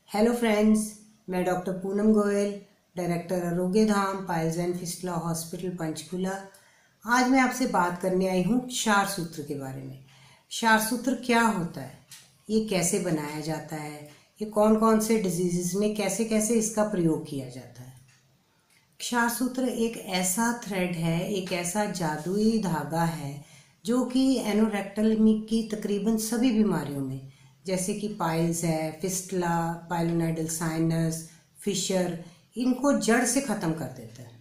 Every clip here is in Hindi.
हेलो फ्रेंड्स, मैं doctor Poonam Goyal, director Arogya Dham piles and fistula hospital Panchkula. आज मैं आपसे बात करने आई हूँ क्षार सूत्र के बारे में। क्षार सूत्र क्या होता है, ये कैसे बनाया जाता है, ये कौन कौन से डिजीज़ में कैसे कैसे इसका प्रयोग किया जाता है। क्षार सूत्र एक ऐसा थ्रेड है, एक ऐसा जादुई धागा है जो कि एनोरेक्टल की तकरीबन सभी बीमारियों में, जैसे कि पाइल्स है, फिस्टुला, पाइलोनाइडल साइनस, फिशर, इनको जड़ से ख़त्म कर देता है।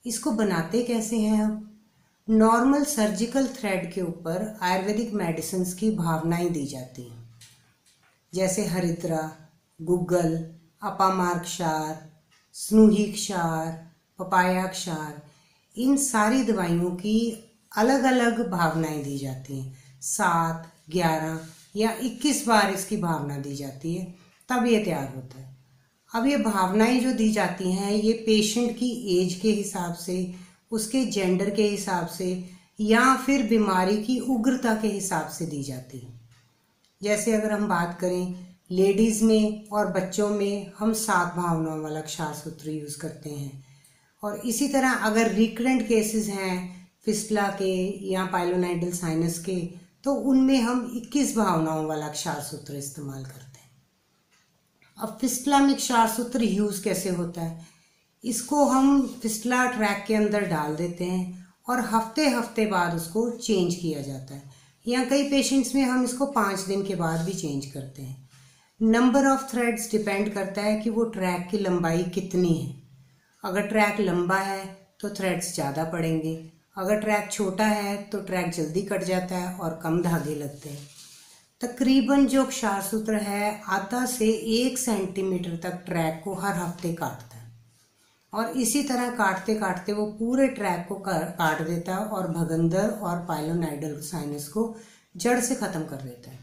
इसको बनाते कैसे हैं हम? नॉर्मल सर्जिकल थ्रेड के ऊपर आयुर्वेदिक मेडिसिन्स की भावनाएं दी जाती हैं, जैसे हरिद्रा, गुग्गल, अपामार क्षार, स्नूही क्षार, पपाया क्षार। इन सारी दवाइयों की अलग अलग भावनाएं दी जाती हैं। 7, 11 या 21 बार इसकी भावना दी जाती है, तब ये तैयार होता है। अब ये भावनाएं जो दी जाती हैं, ये पेशेंट की एज के हिसाब से, उसके जेंडर के हिसाब से या फिर बीमारी की उग्रता के हिसाब से दी जाती हैं। जैसे अगर हम बात करें लेडीज़ में और बच्चों में, हम 7 भावनाओं वाला क्षार सूत्र यूज़ करते हैं। और इसी तरह अगर रिकरेंट केसेस हैं फिस्टुला के या पाइलोनाइडल साइनस के, तो उनमें हम 21 भावनाओं वाला क्षार सूत्र इस्तेमाल करते हैं। अब फिस्टुला में क्षार सूत्र यूज़ कैसे होता है? इसको हम फिस्टुला ट्रैक के अंदर डाल देते हैं और हफ्ते हफ्ते बाद उसको चेंज किया जाता है, या कई पेशेंट्स में हम इसको 5 दिन के बाद भी चेंज करते हैं। नंबर ऑफ थ्रेड्स डिपेंड करता है कि वो ट्रैक की लंबाई कितनी है। अगर ट्रैक लंबा है तो थ्रेड्स ज़्यादा पड़ेंगे, अगर ट्रैक छोटा है तो ट्रैक जल्दी कट जाता है और कम धागे लगते हैं। तकरीबन जो क्षार सूत्र है आधा से 1 सेंटीमीटर तक ट्रैक को हर हफ्ते काटता है, और इसी तरह काटते काटते वो पूरे ट्रैक को काट देता है और भगंदर और पाइलोनाइडल साइनस को जड़ से ख़त्म कर देता है।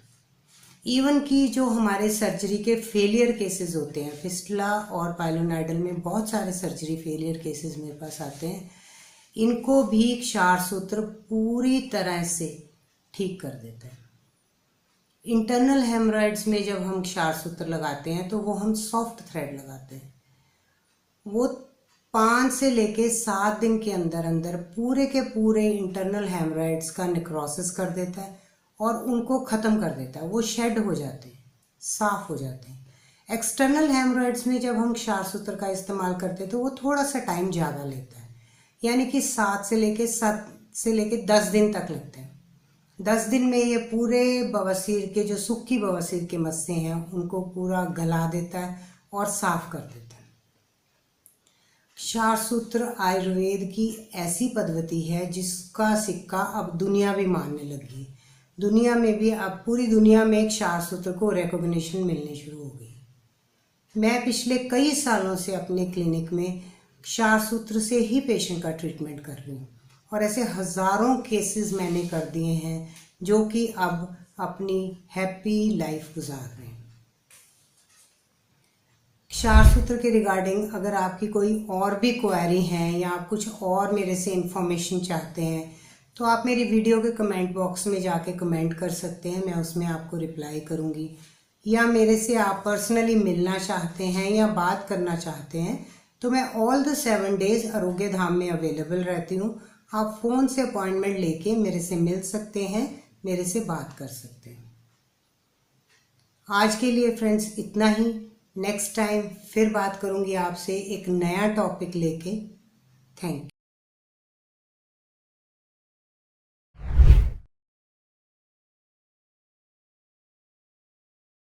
इवन कि जो हमारे सर्जरी के फेलियर केसेस होते हैं, फिस्टुला और पाइलोनाइडल में बहुत सारे सर्जरी फेलियर केसेस मेरे पास आते हैं, इनको भी क्षार सूत्र पूरी तरह से ठीक कर देता है। इंटरनल हेमरॉइड्स में जब हम क्षार सूत्र लगाते हैं तो वो हम सॉफ्ट थ्रेड लगाते हैं। वो 5 से लेके 7 दिन के अंदर अंदर पूरे के पूरे इंटरनल हेमरॉइड्स का नेक्रोसिस कर देता है और उनको ख़त्म कर देता है। वो शेड हो जाते हैं, साफ हो जाते हैं। एक्सटर्नल हेमरॉइड्स में जब हम क्षार सूत्र का इस्तेमाल करते हैं तो वो थोड़ा सा टाइम ज़्यादा लेता है, यानी कि 7 से लेके 10 दिन तक लगते हैं। 10 दिन में ये पूरे बवासीर के, जो सूखी बवासीर के मस्से हैं, उनको पूरा गला देता है और साफ कर देता है। क्षार सूत्र आयुर्वेद की ऐसी पद्धति है जिसका सिक्का अब दुनिया भी मानने लगी। दुनिया में भी अब पूरी दुनिया में क्षार सूत्र को रिकॉग्निशन मिलने शुरू हो गई। मैं पिछले कई सालों से अपने क्लिनिक में क्षार सूत्र से ही पेशेंट का ट्रीटमेंट कर रही हूँ, और ऐसे हज़ारों केसेस मैंने कर दिए हैं जो कि अब अपनी हैप्पी लाइफ गुजार रहे हैं। क्षार सूत्र के रिगार्डिंग अगर आपकी कोई और भी क्वेरी है या आप कुछ और मेरे से इंफॉर्मेशन चाहते हैं तो आप मेरी वीडियो के कमेंट बॉक्स में जाके कमेंट कर सकते हैं, मैं उसमें आपको रिप्लाई करूँगी। या मेरे से आप पर्सनली मिलना चाहते हैं या बात करना चाहते हैं तो मैं ऑल द 7 डेज आरोग्य धाम में अवेलेबल रहती हूँ। आप फ़ोन से अपॉइंटमेंट लेके मेरे से मिल सकते हैं, मेरे से बात कर सकते हैं। आज के लिए फ्रेंड्स इतना ही। नेक्स्ट टाइम फिर बात करूँगी आपसे एक नया टॉपिक लेके। Thank you.